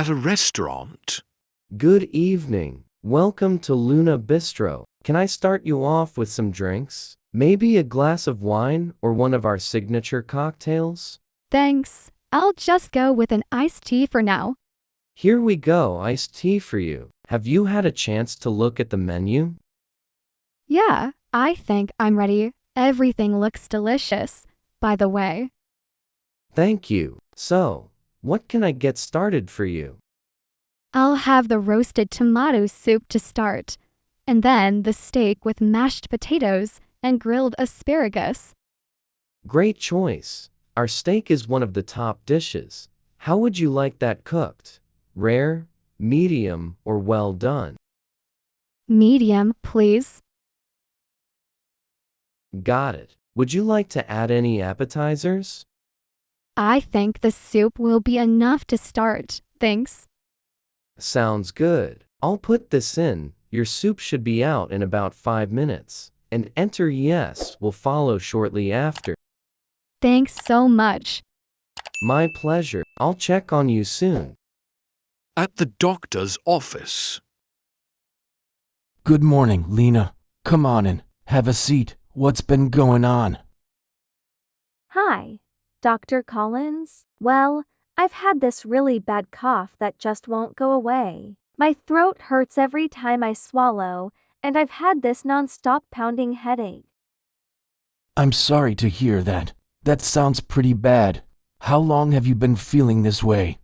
at a restaurant. Good evening. Welcome to Luna Bistro. Can I start you off with some drinks? Maybe a glass of wine or one of our signature cocktails? Thanks. I'll just go with an iced tea for now. Here we go, iced tea for you. Have you had a chance to look at the menu? Yeah, I think I'm ready. Everything looks delicious, by the way. Thank you. So, what can I get started for you? I'll have the roasted tomato soup to start, and then the steak with mashed potatoes and grilled asparagus. Great choice. Our steak is one of the top dishes. How would you like that cooked? Rare, medium, or well done? Medium, please. Got it. Would you like to add any appetizers? I think the soup will be enough to start, thanks. Sounds good. I'll put this in. Your soup should be out in about 5 minutes. And enter yes will follow shortly after. Thanks so much. My pleasure. I'll check on you soon. At the doctor's office. Good morning, Lena. Come on in. Have a seat. What's been going on? Hi, Dr. Collins. Well, I've had this really bad cough that just won't go away. My throat hurts every time I swallow, and I've had this non-stop pounding headache. I'm sorry to hear that. That sounds pretty bad. How long have you been feeling this way?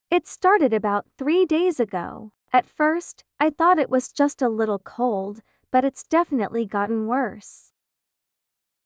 It started about 3 days ago. At first, I thought it was just a little cold, but it's definitely gotten worse.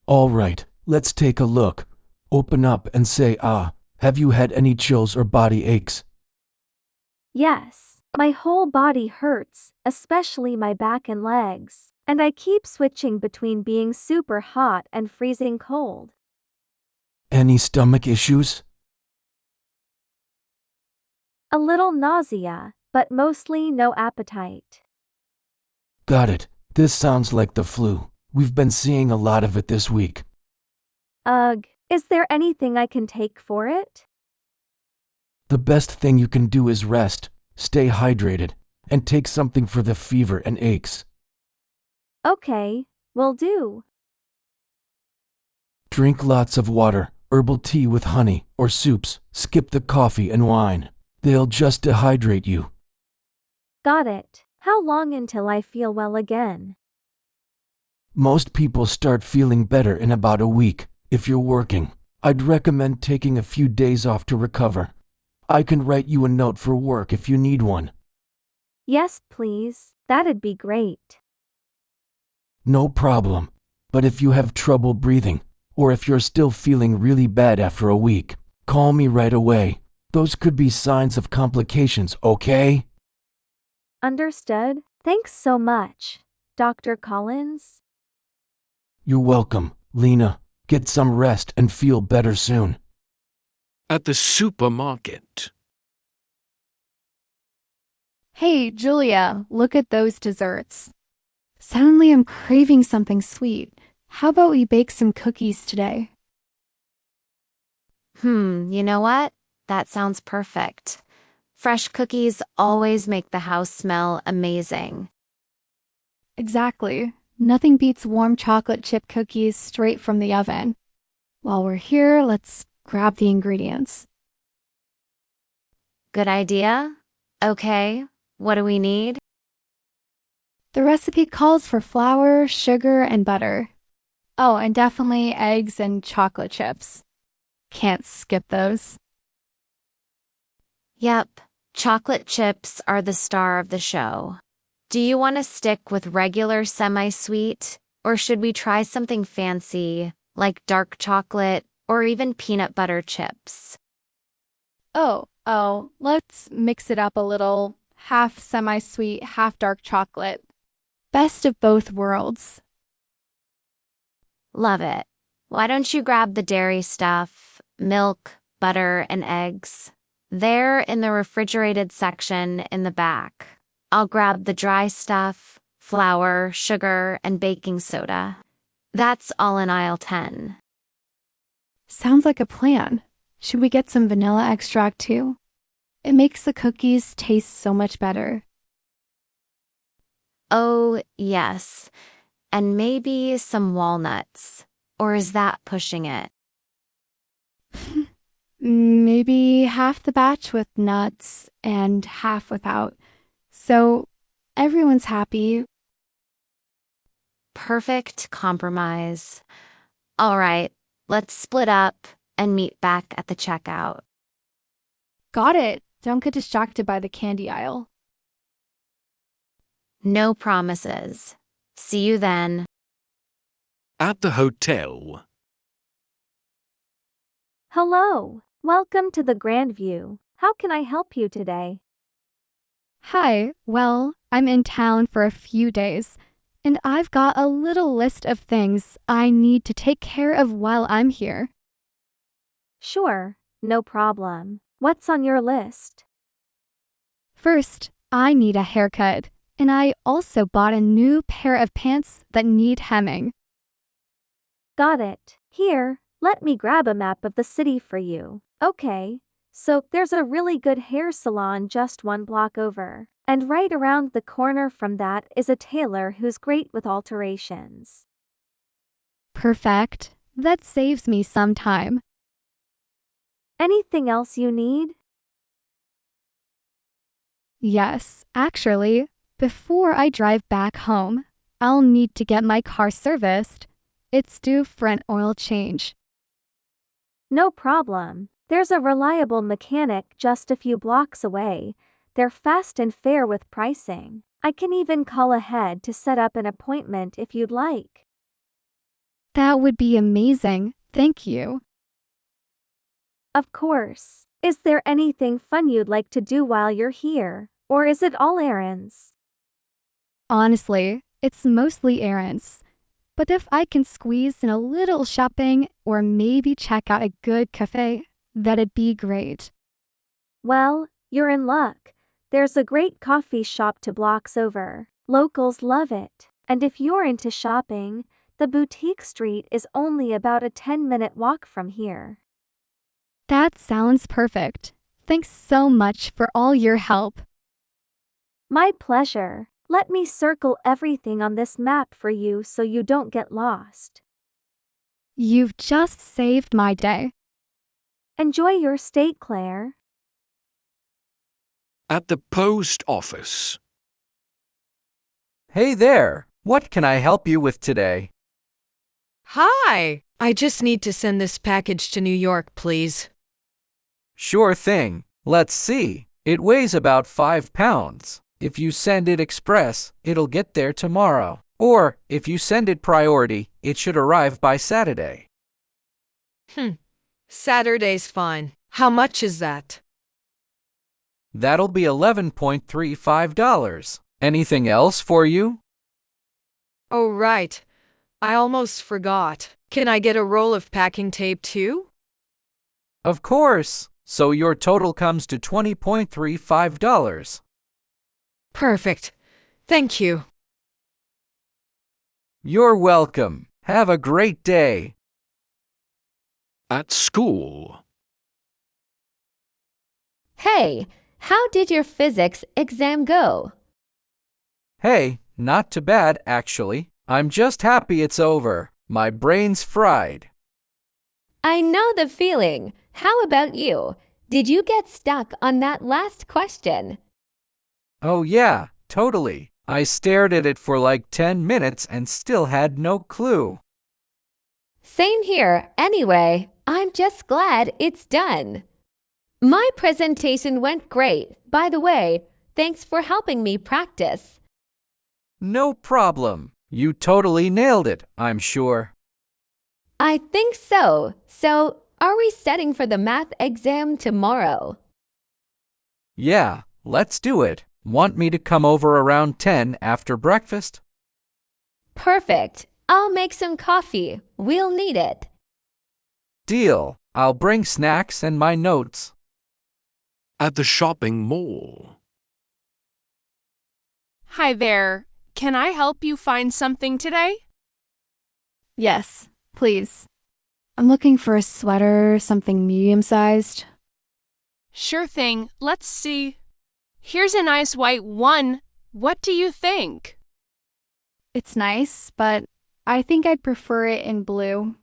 All right, let's take a look. Open up and say ah. Have you had any chills or body aches? Yes, my whole body hurts, especially my back and legs, and I keep switching between being super hot and freezing cold. Any stomach issues? A little nausea, but mostly no appetite. Got it. This sounds like the flu. We've been seeing a lot of it this week. Ugh, is there anything I can take for it? The best thing you can do is rest, stay hydrated, and take something for the fever and aches. Okay, will do. Drink lots of water, herbal tea with honey, or soups. Skip the coffee and wine. They'll just dehydrate you. Got it. How long until I feel well again? Most people start feeling better in about a week. If you're working, I'd recommend taking a few days off to recover. I can write you a note for work if you need one. Yes, please. That'd be great. No problem. But if you have trouble breathing, or if you're still feeling really bad after a week, call me right away. Those could be signs of complications, okay? Understood. Thanks so much, Dr. Collins. You're welcome, Lena. Get some rest and feel better soon. At the supermarket. Hey, Julia, look at those desserts. Suddenly I'm craving something sweet. How about we bake some cookies today? You know what? That sounds perfect. Fresh cookies always make the house smell amazing. Exactly. Nothing beats warm chocolate chip cookies straight from the oven. While we're here, let's grab the ingredients. Good idea? Okay, what do we need? The recipe calls for flour, sugar, and butter. Oh, and definitely eggs and chocolate chips. Can't skip those. Yep, chocolate chips are the star of the show. Do you want to stick with regular semi-sweet, or should we try something fancy, like dark chocolate or even peanut butter chips? Let's mix it up a little. Half semi-sweet, half dark chocolate. Best of both worlds. Love it. Why don't you grab the dairy stuff, milk, butter, and eggs? They're in the refrigerated section in the back. I'll grab the dry stuff, flour, sugar, and baking soda. That's all in aisle 10. Sounds like a plan. Should we get some vanilla extract too? It makes the cookies taste so much better. Oh, yes. And maybe some walnuts. Or is that pushing it? Maybe half the batch with nuts and half without. So everyone's happy. Perfect compromise. All right, let's split up and meet back at the checkout. Got it. Don't get distracted by the candy aisle. No promises. See you then. At the hotel. Hello. Welcome to the Grandview. How can I help you today? Hi, well, I'm in town for a few days, and I've got a little list of things I need to take care of while I'm here. Sure, no problem. What's on your list? First, I need a haircut, and I also bought a new pair of pants that need hemming. Got it. Here, let me grab a map of the city for you. Okay, so there's a really good hair salon just one block over. And right around the corner from that is a tailor who's great with alterations. Perfect. That saves me some time. Anything else you need? Yes, actually, before I drive back home, I'll need to get my car serviced. It's due for an oil change. No problem. There's a reliable mechanic just a few blocks away. They're fast and fair with pricing. I can even call ahead to set up an appointment if you'd like. That would be amazing. Thank you. Of course. Is there anything fun you'd like to do while you're here, or is it all errands? Honestly, it's mostly errands. But if I can squeeze in a little shopping or maybe check out a good cafe, that'd be great. Well, you're in luck. There's a great coffee shop 2 blocks over. Locals love it. And if you're into shopping, the boutique street is only about a 10-minute walk from here. That sounds perfect. Thanks so much for all your help. My pleasure. Let me circle everything on this map for you so you don't get lost. You've just saved my day. Enjoy your stay, Claire. At the post office. Hey there, what can I help you with today? Hi! I just need to send this package to New York, please. Sure thing. Let's see. It weighs about 5 pounds. If you send it express, it'll get there tomorrow. Or, if you send it priority, it should arrive by Saturday. Saturday's fine. How much is that? That'll be $11.35. Anything else for you? Oh, right. I almost forgot. Can I get a roll of packing tape too? Of course. So your total comes to $20.35. Perfect. Thank you. You're welcome. Have a great day. At school. Hey, how did your physics exam go? Hey, not too bad, actually. I'm just happy it's over. My brain's fried. I know the feeling. How about you? Did you get stuck on that last question? Oh yeah, totally. I stared at it for like 10 minutes and still had no clue. Same here. Anyway, I'm just glad it's done. My presentation went great. By the way, thanks for helping me practice. No problem. You totally nailed it, I'm sure. I think so. So, are we studying for the math exam tomorrow? Yeah, let's do it. Want me to come over around 10 after breakfast? Perfect. I'll make some coffee. We'll need it. Deal. I'll bring snacks and my notes. At the shopping mall. Hi there. Can I help you find something today? Yes, please. I'm looking for a sweater, something medium-sized. Sure thing. Let's see. Here's a nice white one. What do you think? It's nice, but I think I'd prefer it in blue.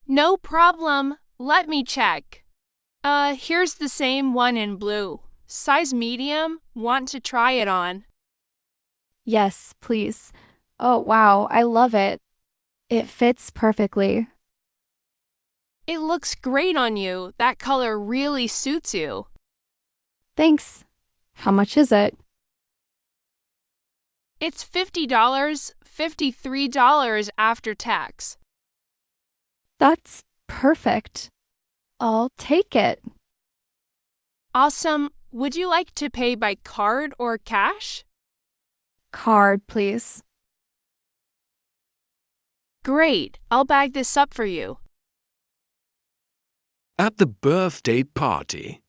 No problem. Let me check. Here's the same one in blue. Size medium. Want to try it on? Yes, please. Oh, wow, I love it. It fits perfectly. It looks great on you. That color really suits you. Thanks. How much is it? It's $50, $53 after tax. That's perfect. I'll take it. Awesome. Would you like to pay by card or cash? Card, please. Great. I'll bag this up for you. At the birthday party.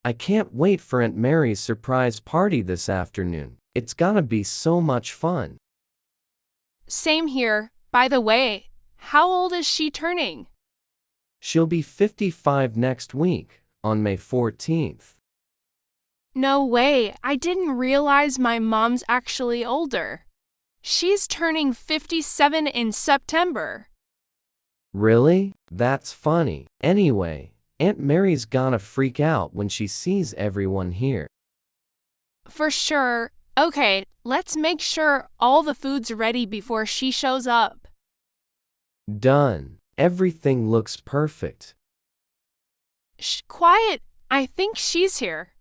I can't wait for Aunt Mary's surprise party this afternoon. It's gonna be so much fun. Same here. By the way, how old is she turning? She'll be 55 next week, on May 14th. No way. I didn't realize my mom's actually older. She's turning 57 in September. Really? That's funny. Anyway, Aunt Mary's gonna freak out when she sees everyone here. For sure. Okay, let's make sure all the food's ready before she shows up. Done. Everything looks perfect. Shh, quiet. I think she's here.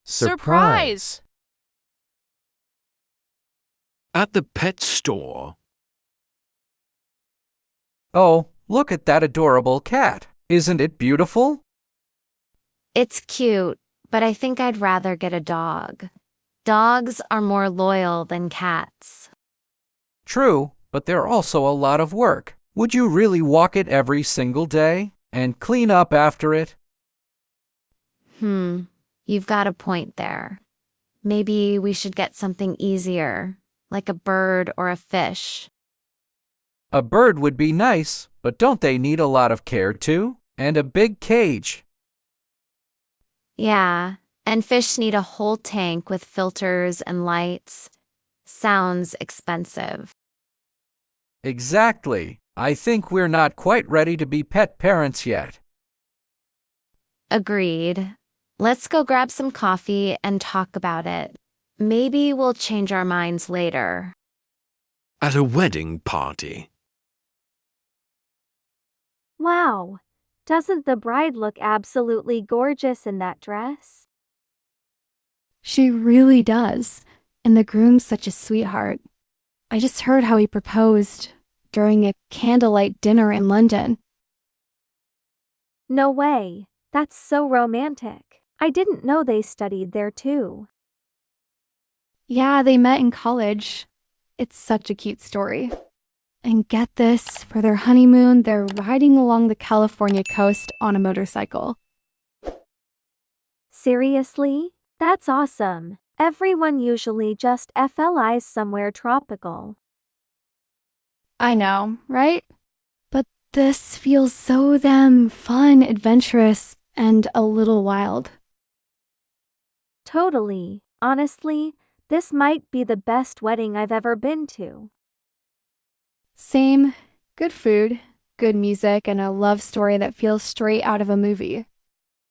Surprise! At the pet store. Oh, look at that adorable cat. Isn't it beautiful? It's cute, but I think I'd rather get a dog. Dogs are more loyal than cats. True, but they're also a lot of work. Would you really walk it every single day and clean up after it? You've got a point there. Maybe we should get something easier, like a bird or a fish. A bird would be nice, but don't they need a lot of care too? And a big cage. Yeah, and fish need a whole tank with filters and lights. Sounds expensive. Exactly. I think we're not quite ready to be pet parents yet. Agreed. Let's go grab some coffee and talk about it. Maybe we'll change our minds later. At a wedding party. Wow, doesn't the bride look absolutely gorgeous in that dress? She really does. And the groom's such a sweetheart. I just heard how he proposed during a candlelight dinner in London. No way, that's so romantic. I didn't know they studied there too. Yeah, they met in college. It's such a cute story. And get this, for their honeymoon, they're riding along the California coast on a motorcycle. Seriously? That's awesome. Everyone usually just FLIs somewhere tropical. I know, right? But this feels so them, fun, adventurous, and a little wild. Totally. Honestly, this might be the best wedding I've ever been to. Same, good food, good music, and a love story that feels straight out of a movie.